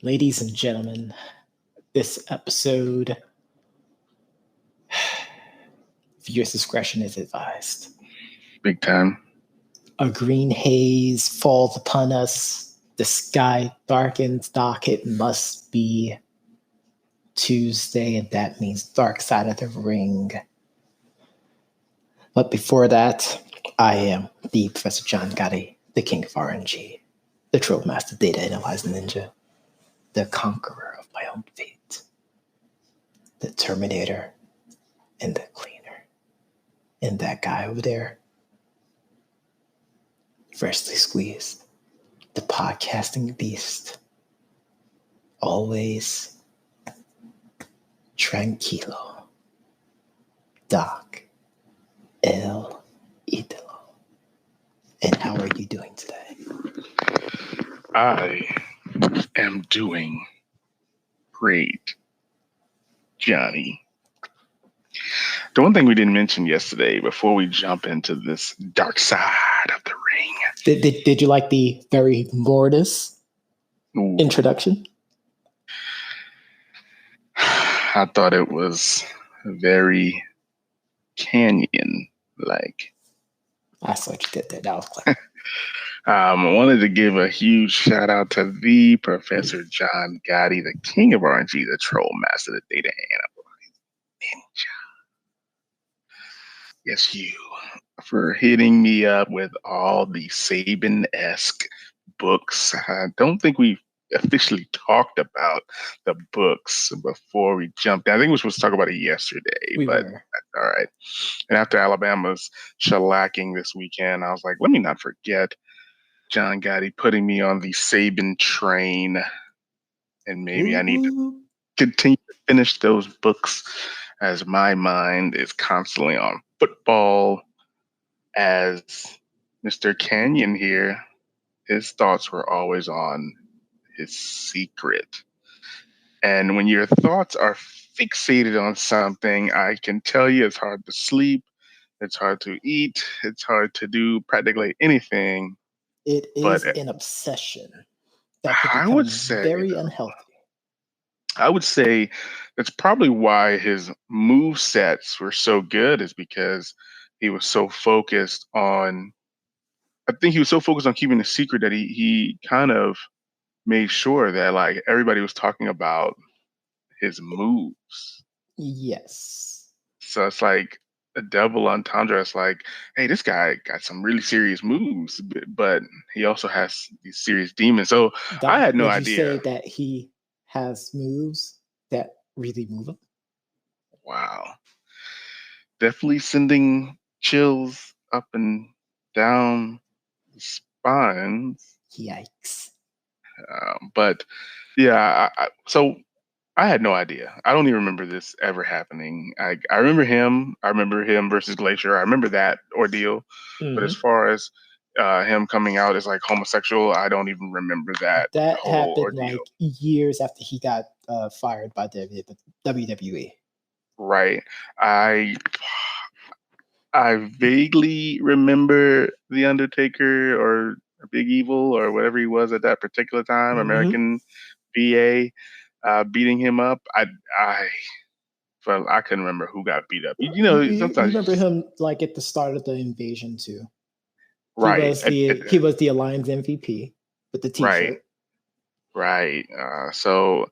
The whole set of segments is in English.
Ladies and gentlemen, this episode, viewers' discretion is advised. Big time. A green haze falls upon us. The sky darkens. Doc, it must be Tuesday, and that means dark side of the ring. But before that, I am the Professor John Gotti, the king of RNG, the Troll Master Data Analyzer Ninja, the conqueror of my own fate, the Terminator, and the cleaner, and that guy over there, freshly squeezed, the podcasting beast, always tranquilo, Doc El Idolo. And how are you doing today? I am doing great, Johnny. The one thing we didn't mention yesterday before we jump into this dark side of the ring. Did you like the very Mortis introduction? I thought it was very Kanyon-like. I saw what you did there. That was clever. I wanted to give a huge shout out to the Professor John Gotti, the king of RNG, the Troll Master, the Data Analyzer Ninja. Yes, you, for hitting me up with all the Saban-esque books. I don't think we officially talked about the books before we jumped in. I think we were supposed to talk about it yesterday, but that's all right. And after Alabama's shellacking this weekend, I was like, let me not forget John Gotti putting me on the Saban train, and maybe I need to continue to finish those books as my mind is constantly on football. As Mr. Kanyon here, his thoughts were always on his secret. And when your thoughts are fixated on something, I can tell you it's hard to sleep, it's hard to eat, it's hard to do practically anything. It is an obsession that could become very unhealthy. I would say that's probably why his move sets were so good, is because he was so focused on, I think he was so focused on keeping the secret that he kind of made sure that like everybody was talking about his moves. Yes. So it's like a double entendre. It's like, hey, this guy got some really serious moves, but he also has these serious demons. So I had no idea. Would you say that he has moves that really move him? Wow. Definitely sending chills up and down the spines. Yikes. But yeah, so I had no idea. I don't even remember this ever happening. I remember him. I remember him versus Glacier. I remember that ordeal. Mm-hmm. But as far as him coming out as like homosexual, I don't even remember that. That happened ordeal. Like years after he got fired by the WWE. Right. I vaguely remember the Undertaker or Big Evil or whatever he was at that particular time, mm-hmm. American VA. Beating him up. I couldn't remember who got beat up. Sometimes you remember him like at the start of the invasion too. Right. He was the Alliance MVP with the T-shirt. Right. So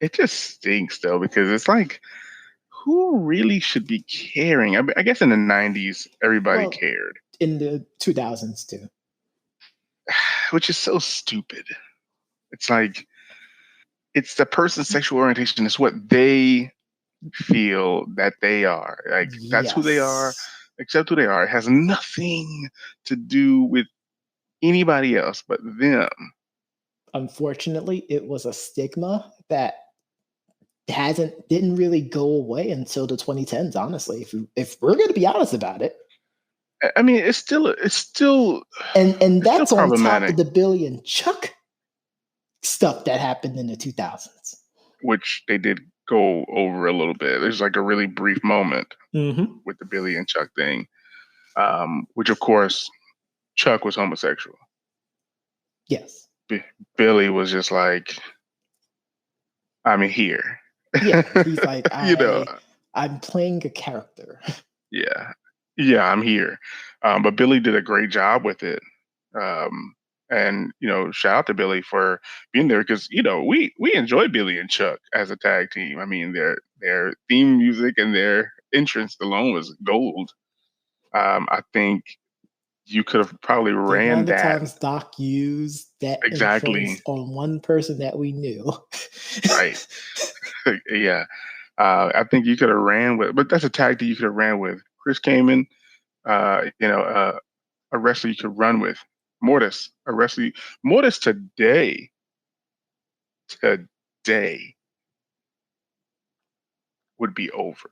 it just stinks though, because it's like, who really should be caring? I guess in the 90s, everybody cared. In the 2000s too. Which is so stupid. It's like, it's the person's sexual orientation. It's what they feel that they are. Like, that's who they are. Accept who they are. It has nothing to do with anybody else but them. Unfortunately, it was a stigma that didn't really go away until the 2010s. Honestly, if we're going to be honest about it. I mean, it's still, and that's on top of the Billy and Chuck stuff that happened in the 2000s, which they did go over a little bit. There's like a really brief moment mm-hmm. with the Billy and Chuck thing, which of course Chuck was homosexual. Yes, Billy was just like, I'm here. Yeah, he's like, You know, I'm playing a character. yeah, yeah, I'm here. But Billy did a great job with it. And shout out to Billy for being there because we enjoy Billy and Chuck as a tag team. I mean, their theme music and their entrance alone was gold. I think you could have probably The ran amount of that times Doc used that entrance exactly on one person that we knew. right. Yeah, I think you could have ran with, but that's a tag that you could have ran with. Chris Kaman, a wrestler you could run with. Mortis, a wrestler. Mortis today would be over.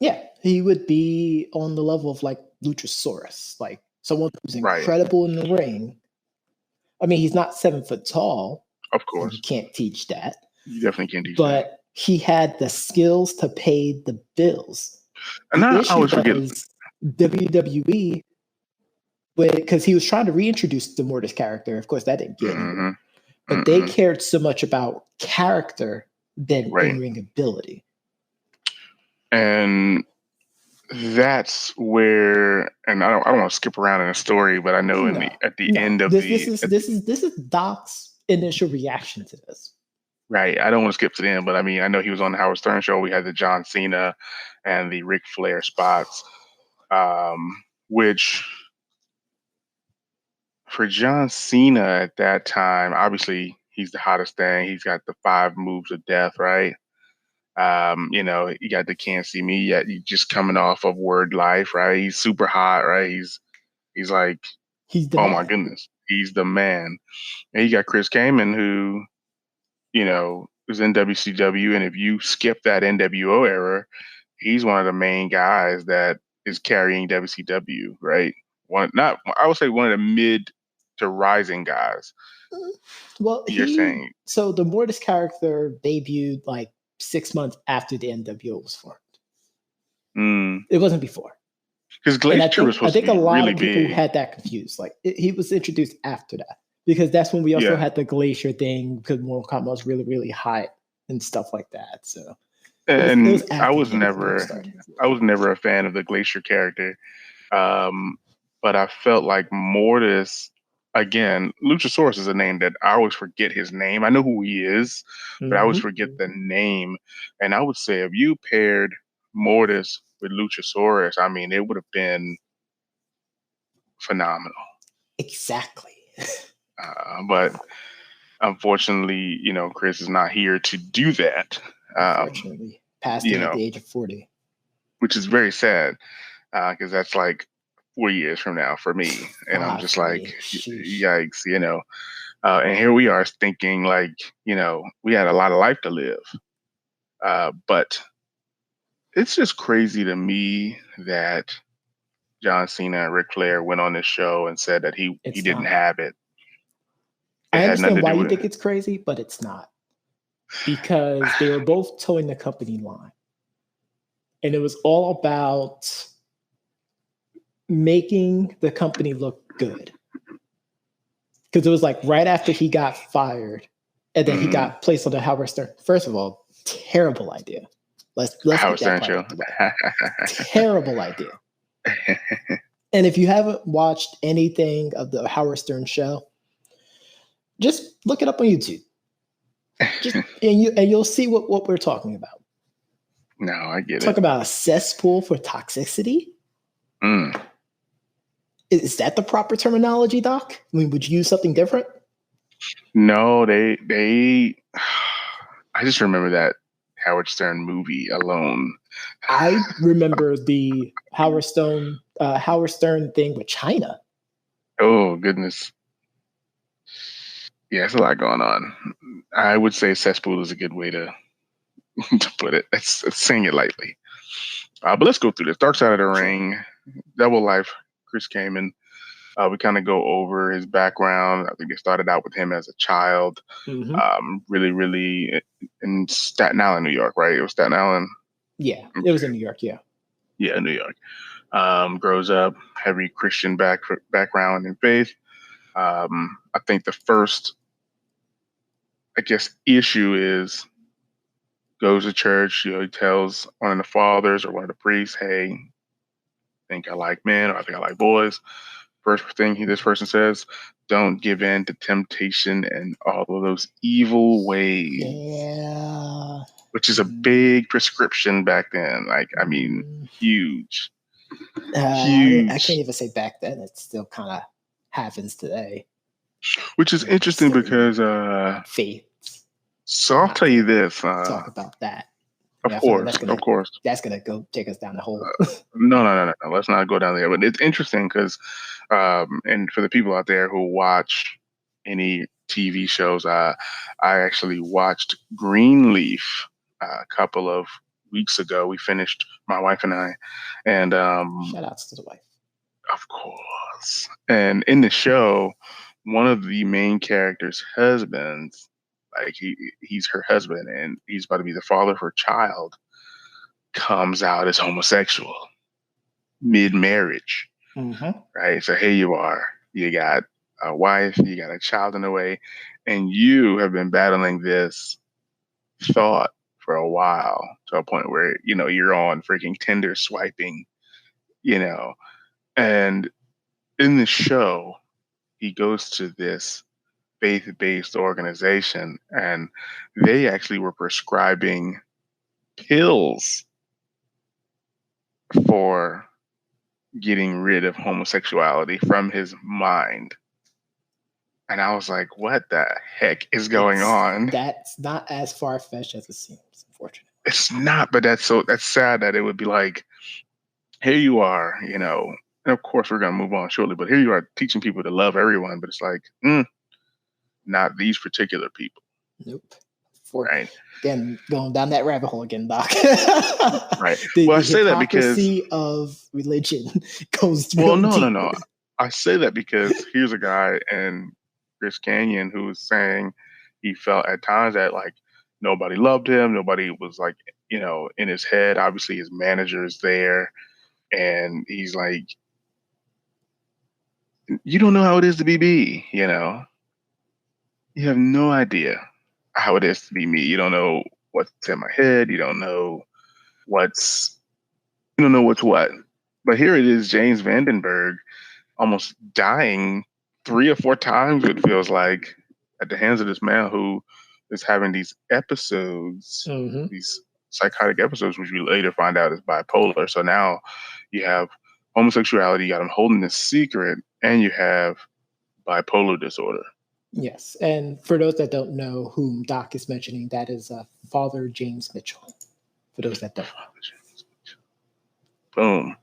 Yeah, he would be on the level of like Luchasaurus, like someone who's Right. incredible in the ring. I mean, he's not 7 foot tall, Of so you course. can't teach that. You definitely can't teach that. But he had the skills to pay the bills. And The I issue always forget. was WWE, because he was trying to reintroduce the Mortis character. Of course, that didn't get Hmm. anywhere. But they cared so much about character than Right. in-ring ability. And that's where, and I don't want to skip around in a story, but I know at the end of this is Doc's initial reaction to this. right, I don't want to skip to the end, but I mean, I know he was on the Howard Stern show. We had the John Cena and the Ric Flair spots, which for John Cena at that time, obviously he's the hottest thing. He's got the 5 moves of death, right? You got the can't see me yet. He's just coming off of Word Life, right? He's super hot, right? He's like, He's the oh man. my goodness, he's the man. And you got Chris Kaman, who was in WCW, and if you skip that NWO era, he's one of the main guys that is carrying WCW, right? I would say one of the mid to rising guys. Well, You're saying so the Mortis character debuted like 6 months after the NWO was formed. It wasn't before. because And Glacier was I supposed to think be a lot really of people big. had that confused. Like he was introduced after that because that's when we also had the Glacier thing because Mortal Kombat was really, really hot and stuff like that. So it was I after was the NWO never started. I was never a fan of the Glacier character. But I felt like Mortis, again, Luchasaurus is a name that I always forget his name. I know who he is, but I always forget the name. And I would say if you paired Mortis with Luchasaurus, I mean, it would have been phenomenal. Exactly. But unfortunately, Chris is not here to do that. Unfortunately, passed away at the age of 40. Which is very sad because that's like 4 years from now for me. And I'm just like, yikes, and here we are thinking like, we had a lot of life to live. But it's just crazy to me that John Cena and Ric Flair went on this show and said that he didn't have it. I had nothing understand to why do you with think it. it's crazy, but it's not. Because they were both towing the company line. And it was all about making the company look good. Because it was like right after he got fired and then he got placed on the Howard Stern. First of all, terrible idea. Let's Howard get that Stern part show. out the way. Terrible idea. And if you haven't watched anything of the Howard Stern show, just look it up on YouTube. And you'll see what we're talking about. No, I get Talk it. about a cesspool for toxicity. Is that the proper terminology, Doc? I mean, would you use something different? No, they. I just remember that Howard Stern movie alone. I remember the Howard Stern thing with China. Oh goodness. Yeah, there's a lot going on. I would say cesspool is a good way to put it. Let's saying it lightly. But let's go through this. Dark Side of the Ring, Double Life, Chris Kaman. We kind of go over his background. I think they started out with him as a child. Really, really in Staten Island, New York, right? It was Staten Island. Yeah, it was in New York. Yeah. Yeah, New York. Grows up heavy Christian background and faith. I think the first I guess, issue is goes to church. He tells one of the fathers or one of the priests, "Hey, I think I like men, or I think I like boys." First thing this person says, "Don't give in to temptation and all of those evil ways," Yeah. which is a big prescription back then. Like, I mean, huge, I can't huge. even say back then. It still kind of happens today. Which is interesting because, faith. so I'll Not tell you to this. talk about that. Of I feel like course. that's gonna go take us down the hole. No. Let's not go down there. But it's interesting because, and for the people out there who watch any TV shows, I actually watched Greenleaf a couple of weeks ago. We finished, my wife and I, and Shout outs to the wife. of course. And in the show, one of the main character's husbands, like he's her husband, and he's about to be the father of her child, comes out as homosexual mid-marriage, Mm-hmm. right? So here you are, you got a wife, you got a child in the way, and you have been battling this thought for a while, to a point where you're on freaking Tinder swiping, you know. And in the show, he goes to this faith-based organization, and they actually were prescribing pills for getting rid of homosexuality from his mind. And I was like, what the heck is going on? That's not as far fetched as it seems, unfortunately. It's not, but that's sad that it would be like, here you are, and of course we're gonna move on shortly, but here you are teaching people to love everyone, but it's like, not these particular people. Nope. Right. Again, going down that rabbit hole again, Doc. Right. The I say that because hypocrisy of religion goes through. Well, no. I say that because here's a guy in Chris Kanyon who was saying he felt at times that like nobody loved him, nobody was like, in his head. Obviously his manager is there, and he's like, you don't know how it is to be me, You have no idea how it is to be me. You don't know what's in my head, you don't know what's what. But here it is, James Vandenberg almost dying 3 or 4 times, it feels like, at the hands of this man who is having these episodes, these psychotic episodes, which we later find out is bipolar. So now you have homosexuality, you got him holding this secret, and you have bipolar disorder. Yes. And for those that don't know whom Doc is mentioning, that is Father James Mitchell. For those that don't know. Boom.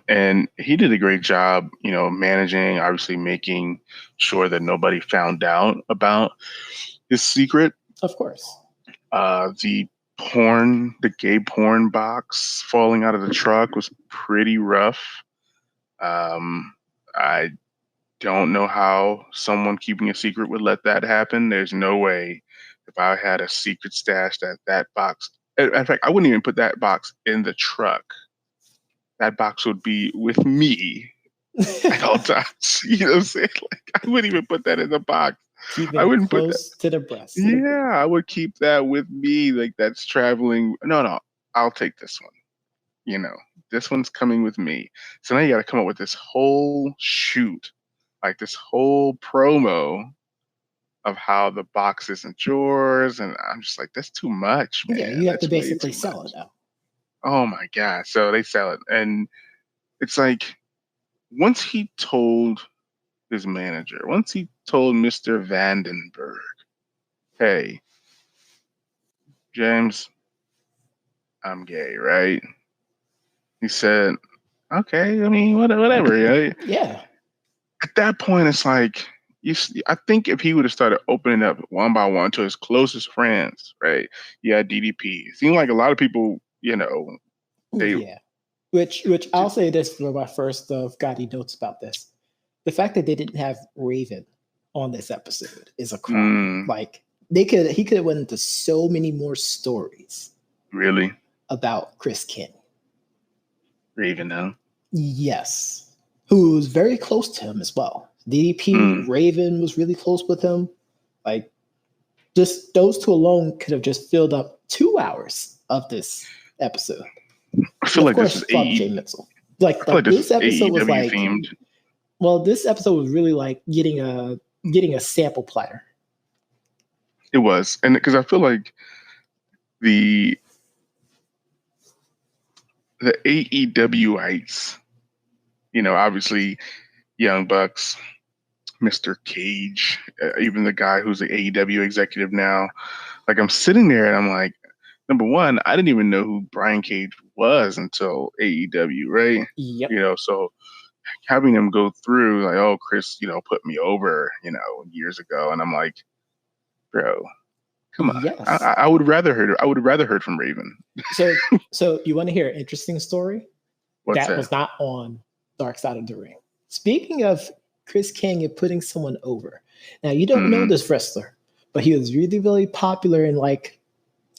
And he did a great job, managing, obviously making sure that nobody found out about his secret. Of course. The gay porn box falling out of the truck was pretty rough. I don't know how someone keeping a secret would let that happen. There's no way if I had a secret stash that box, in fact, I wouldn't even put that box in the truck. That box would be with me at all times. You know what I'm saying? Like, I wouldn't even put that in the box. I wouldn't put that to the breast. Yeah, I would keep that with me. Like, that's traveling. No, I'll take this one. This one's coming with me. So now you got to come up with this whole shoot, like this whole promo of how the box isn't yours. And I'm just like, that's too much, man. Yeah, you have to basically sell it now. Oh my God. So they sell it. And it's like, once he told his manager, once he told Mr. Vandenberg, hey, James, I'm gay, right? He said, okay, I mean, whatever. Right? Yeah. At that point, it's like, I think if he would have started opening up one by one to his closest friends, right? Yeah, DDP. It seemed like a lot of people, yeah. Which I'll say this for my first of Gotti notes about this. The fact that they didn't have Raven on this episode is a crime. Like he could have went into so many more stories. Really? About Chris Kanyon. Raven, huh? Yes. Who was very close to him as well. DDP, Raven was really close with him. Like, Just those two alone could have just filled up 2 hours of this episode. I And feel of like this course, is Father Jay Mitchell. Like this episode was AEW like, themed. well, this episode was really like getting a sample platter. It was, and because I feel like the AEWites, obviously Young Bucks, Mr. Cage, even the guy who's the AEW executive now. Like I'm sitting there and I'm like, number one, I didn't even know who Brian Cage was until AEW, right? Yep. So having them go through like, oh, Chris, put me over, years ago, and I'm like, bro, come on. Yes. I would rather heard from Raven. So you want to hear an interesting story? What's That that? was not on Dark Side of the Ring. Speaking of Chris Kanyon putting someone over. Now you don't know this wrestler, but he was really, really popular in like,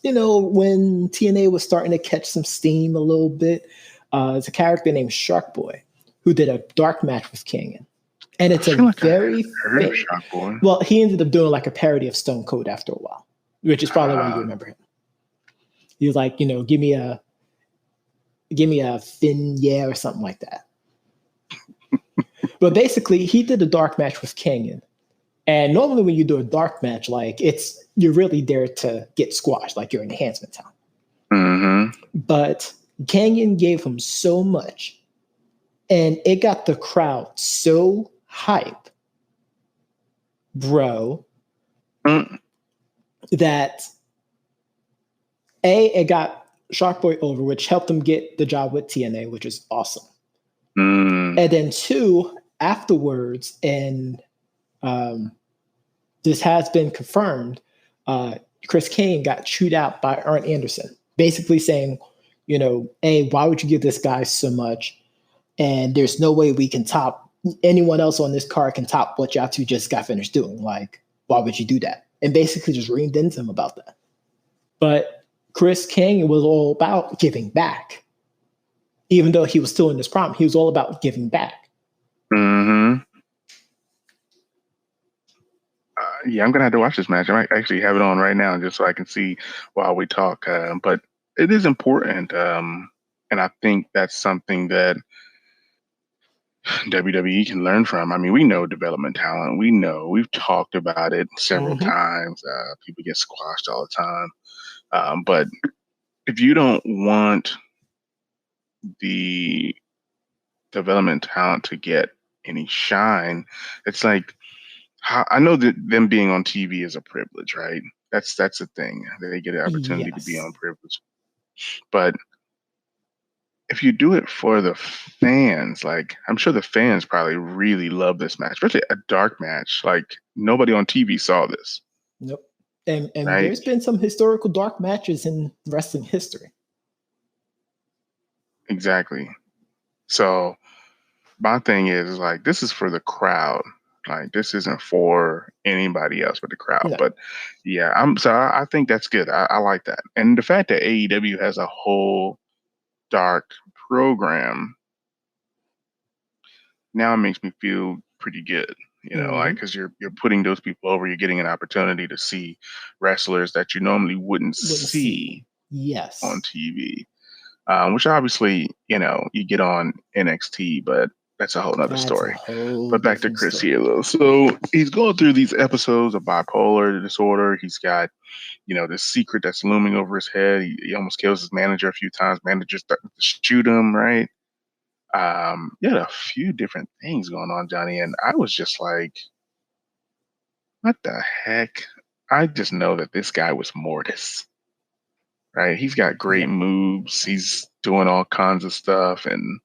when TNA was starting to catch some steam a little bit. It's a character named Shark Boy who did a dark match with Kanyon. And it's a like very I heard of Shark Boy. Well, he ended up doing like a parody of Stone Cold after a while, which is probably why you remember him. He was like, give me a fin, yeah, or something like that. But basically, he did a dark match with Kanyon. And normally when you do a dark match, like you're really there to get squashed, like you're in enhancement time. Mm-hmm. But Kanyon gave him so much, and it got the crowd so hype, bro, that it got Shark Boy over, which helped him get the job with TNA, which is awesome. And then two, afterwards, and this has been confirmed, Chris Kane got chewed out by Arn Anderson, basically saying, hey, why would you give this guy so much? And there's no way we can top anyone else on this card can top what y'all two just got finished doing. Like, why would you do that? And basically just reamed into him about that. But Chris King was all about giving back. Even though he was still in this problem, he was all about giving back. Mm-hmm. Yeah, I'm gonna have to watch this match. I might actually have it on right now just so I can see while we talk. But it is important, and I think that's something that WWE can learn from. I mean, we know development talent. We've talked about it several times. People get squashed all the time. But if you don't want the development talent to get any shine, it's like, I know that them being on TV is a privilege, right? That's the thing. They get an opportunity to be on privilege. But if you do it for the fans, like I'm sure the fans probably really love this match, especially a dark match. Like nobody on TV saw this. Nope. And right? There's been some historical dark matches in wrestling history. Exactly. So my thing is like, this is for the crowd. Like this isn't for anybody else but the crowd. No. But yeah, I think that's good. I like that. And the fact that AEW has a whole dark program now makes me feel pretty good. Like because you're putting those people over, you're getting an opportunity to see wrestlers that you normally wouldn't see yes on TV. Which obviously, you get on NXT, but that's a whole nother story. But back to Chris here, though. So he's going through these episodes of bipolar disorder. He's got, this secret that's looming over his head. He almost kills his manager a few times. Managers start to shoot him, right? You had a few different things going on, Johnny, and I was just like, what the heck? I just know that this guy was Mortis. Right? He's got great moves. He's doing all kinds of stuff, and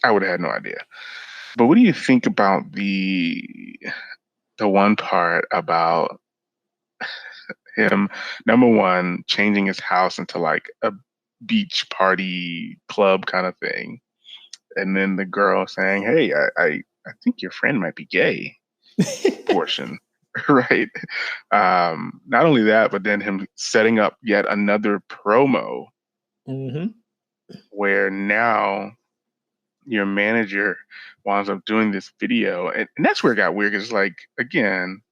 I would have had no idea. But what do you think about the one part about him, number one, changing his house into like a beach party club kind of thing, and then the girl saying, "Hey, I think your friend might be gay." Portion. Right. Not only that, but then him setting up yet another promo where now your manager winds up doing this video, and that's where it got weird. 'Cause it's like, again,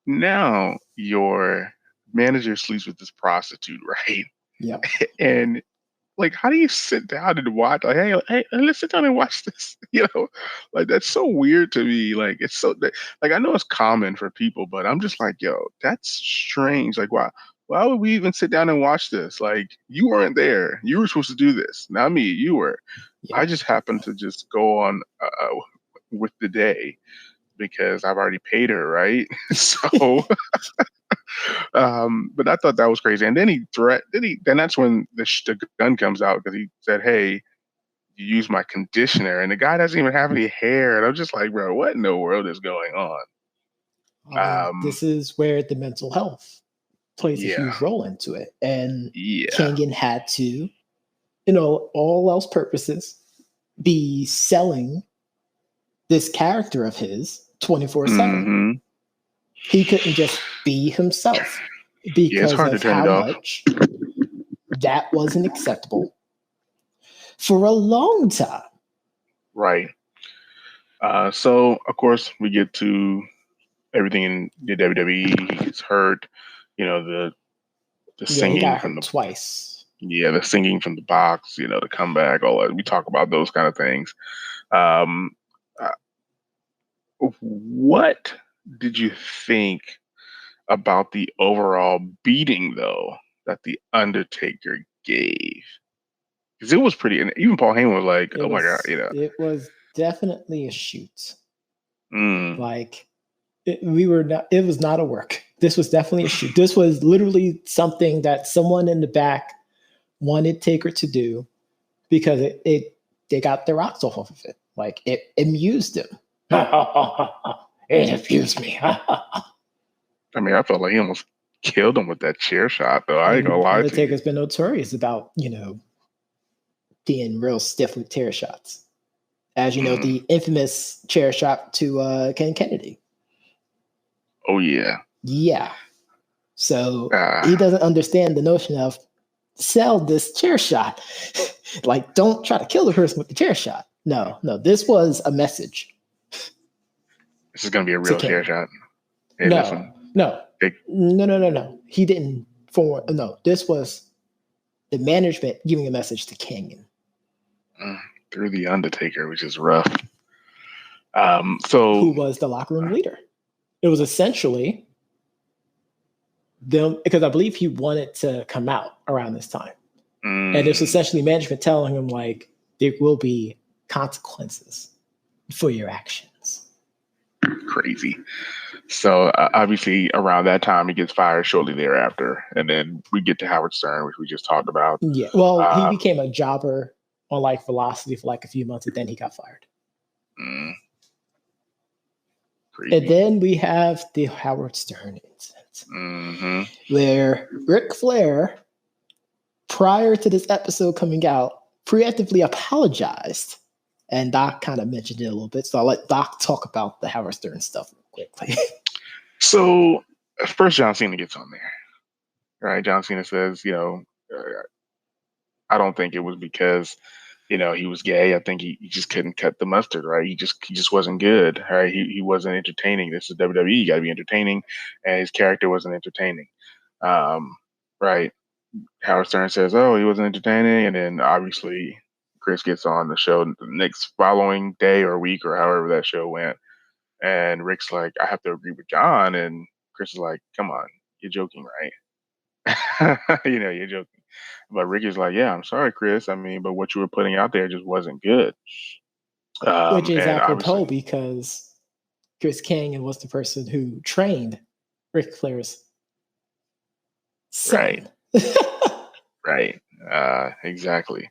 now your manager sleeps with this prostitute, right? Yep. And like, how do you sit down and watch? Like, hey, let's sit down and watch this. Like that's so weird to me. Like, it's so like I know it's common for people, but I'm just like, yo, that's strange. Like, why would we even sit down and watch this? Like, you weren't there. You were supposed to do this, not me. You were. I Yep. just happened to just go on with the day because I've already paid her, right? So, but I thought that was crazy. And then then that's when the gun comes out because he said, "Hey, you use my conditioner," and the guy doesn't even have any hair, and I'm just like, bro, what in the world is going on? I mean, Um, this is where the mental health plays a yeah, huge role into it. And yeah, Kanyon had to, all else purposes, be selling this character of his 24/7. hmm He couldn't just be himself yeah. It's because hard to of turn how it off, much that wasn't acceptable for a long time. right? So of course we get to everything in the WWE. He gets hurt. The Yeah, he singing got from hurt the twice. the singing from the box. The comeback. All that. We talk about those kind of things. Um, uh, what did you think about the overall beating, though, that the Undertaker gave? Because it was pretty, and even Paul Heyman was like, It "Oh my god," was it was definitely a shoot. Mm, Like we were not. It was not a work. This was definitely a shoot. This was literally something that someone in the back wanted Taker to do because they got their rocks off of it. Like it amused him. It amused me. I mean, I felt like he almost killed him with that chair shot, though. I ain't gonna And lie to you. Undertaker's been notorious about being real stiff with chair shots. As you know, Mm. the infamous chair shot to Ken Kennedy. Oh yeah. Yeah. So he Ah, doesn't understand the notion of sell this chair shot. Like, don't try to kill the person with the chair shot. No, no, this was a message this is gonna be a to real chair King. shot. Hey, No, listen, no, they, no. He didn't form. No, this was the management giving a message to King. mm, through the Undertaker, which is rough. Who So, was the locker room leader. It was essentially them because I believe he wanted to come out around this time. And it's mm, essentially management telling him like there will be consequences for your actions. crazy. So obviously, around that time, he gets fired shortly thereafter, and then we get to Howard Stern, which we just talked about. Yeah. Well, he Uh, became a jobber on like Velocity for like a few months and then he got fired. mm, And Crazy. then we have the Howard Stern incident Hmm where Ric Flair, prior to this episode coming out, preemptively apologized. And Doc kind of mentioned it a little bit. So I'll let Doc talk about the Howard Stern stuff real quickly. So first, John Cena gets on there, right? John Cena says, I don't think it was because he was gay. I think he just couldn't cut the mustard, right? He just wasn't good, right? He wasn't entertaining. This is WWE. You got to be entertaining, and his character wasn't entertaining, right? Howard Stern says, "Oh, he wasn't entertaining," and then obviously Chris gets on the show the next following day or week or however that show went, and Rick's like, "I have to agree with John," and Chris is like, "Come on, you're joking, right?" You're joking. But Rick is like, "Yeah, I'm sorry, Chris. I mean, but what you were putting out there just wasn't good." Which is And apropos obviously, because Chris Kanyon was the person who trained Ric Flair's right, son. right, exactly.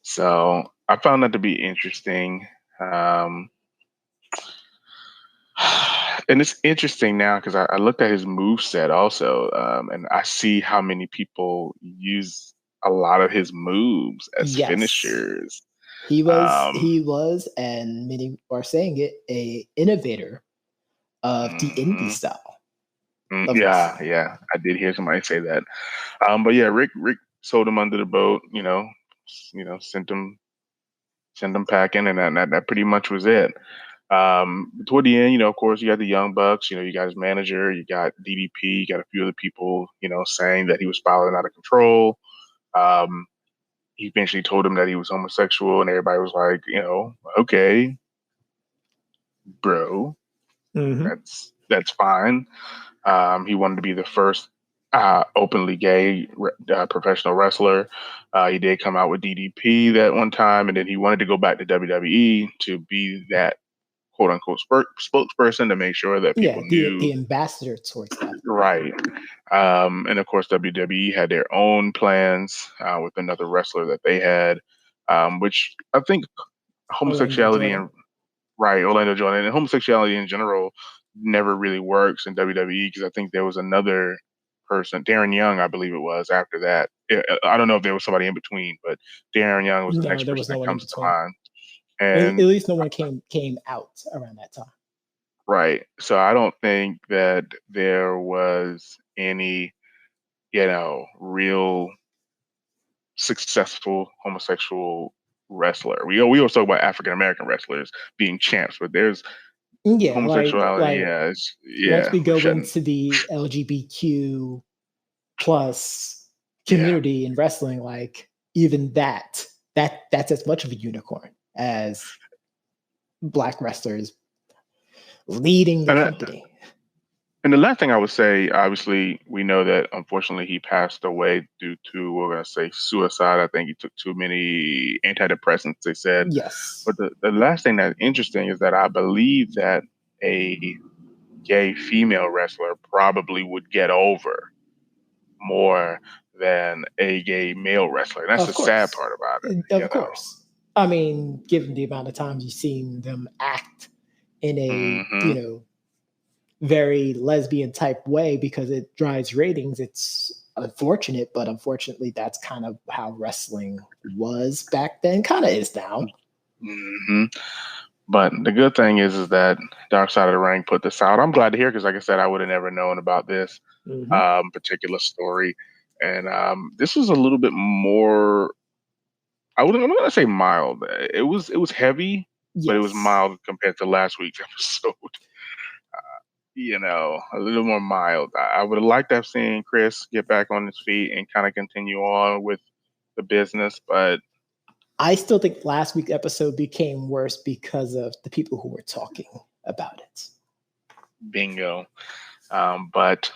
So I found that to be interesting. Um, and it's interesting now because I looked at his move set also, and I see how many people use a lot of his moves as Yes. finishers. Um, He was, and many are saying it, a innovator of the indie mhm. style of Yeah, wrestling. yeah, I did hear somebody say that. But yeah, Rick sold him under the boat. Sent him. send them packing, and that pretty much was it. Toward the end, of course, you got the Young Bucks. You got his manager, you got DDP, you got a few other people, saying that he was spiraling out of control. Um, he eventually told him that he was homosexual, and everybody was like, okay, bro, Mm-hmm. that's fine. He wanted to be the first openly gay professional wrestler. He did come out with DDP that one time, and then he wanted to go back to WWE to be that quote unquote spokesperson to make sure that Yeah, people knew. the ambassador towards that. Right. And of course, WWE had their own plans with another wrestler that they had, which I think Orlando homosexuality Jordan. and right, Orlando Jordan, and homosexuality in general never really works in WWE because I think there was another person, Darren Young, I believe it was, after that. I don't know if there was somebody in between, but Darren Young was the No, next there person was no that one in comes to between. mind. At And least no one came out around that time. right. So I don't think that there was any, real successful homosexual wrestler. We always talk about African American wrestlers being champs, but there's Yeah, homosexuality. like Yeah, once we we're go shutting. into the LGBTQ plus Yeah, community in wrestling, like even that's as much of a unicorn as black wrestlers leading the and company. and the last thing I would say, obviously, we know that unfortunately he passed away due to we're gonna say suicide. I think he took too many antidepressants. They said, Yes. but the last thing that's interesting is that I believe that a gay female wrestler probably would get over more than a gay male wrestler. And that's the Of sad course. part about Of course. I mean, given the amount of times you've seen them act in a, Hmm. very lesbian type way because it drives ratings, it's unfortunate, but unfortunately, that's kind of how wrestling was back then, kind of is now. Hmm. But the good thing is that Dark Side of the Ring put this out. I'm glad to hear because, like I said, I would have never known about this Mm-hmm. particular story. And this was a little bit more. I'm not gonna say mild. It was heavy, but it was Yes. mild compared to last week's episode. A little more mild. I would have liked to have seen Chris get back on his feet and kind of continue on with the business, but I still think last week's episode became worse because of the people who were talking about it. bingo. But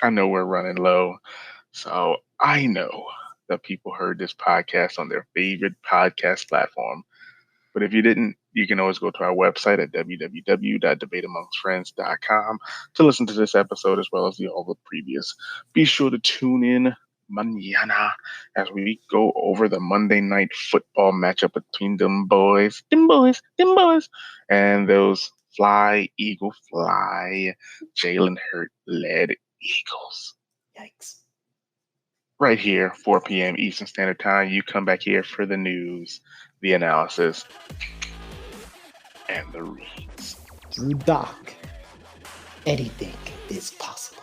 I know we're running low, so I know that people heard this podcast on their favorite podcast platform. But if you didn't, you can always go to our website at www.debateamongstfriends.com to listen to this episode as well as all the previous. Be sure to tune in mañana as we go over the Monday night football matchup between them boys, and those fly, eagle fly, Jalen Hurt led Eagles. Yikes. Right here, 4 p.m. Eastern Standard Time. You come back here for the news, the analysis, and the reads. Through Doc, anything is possible.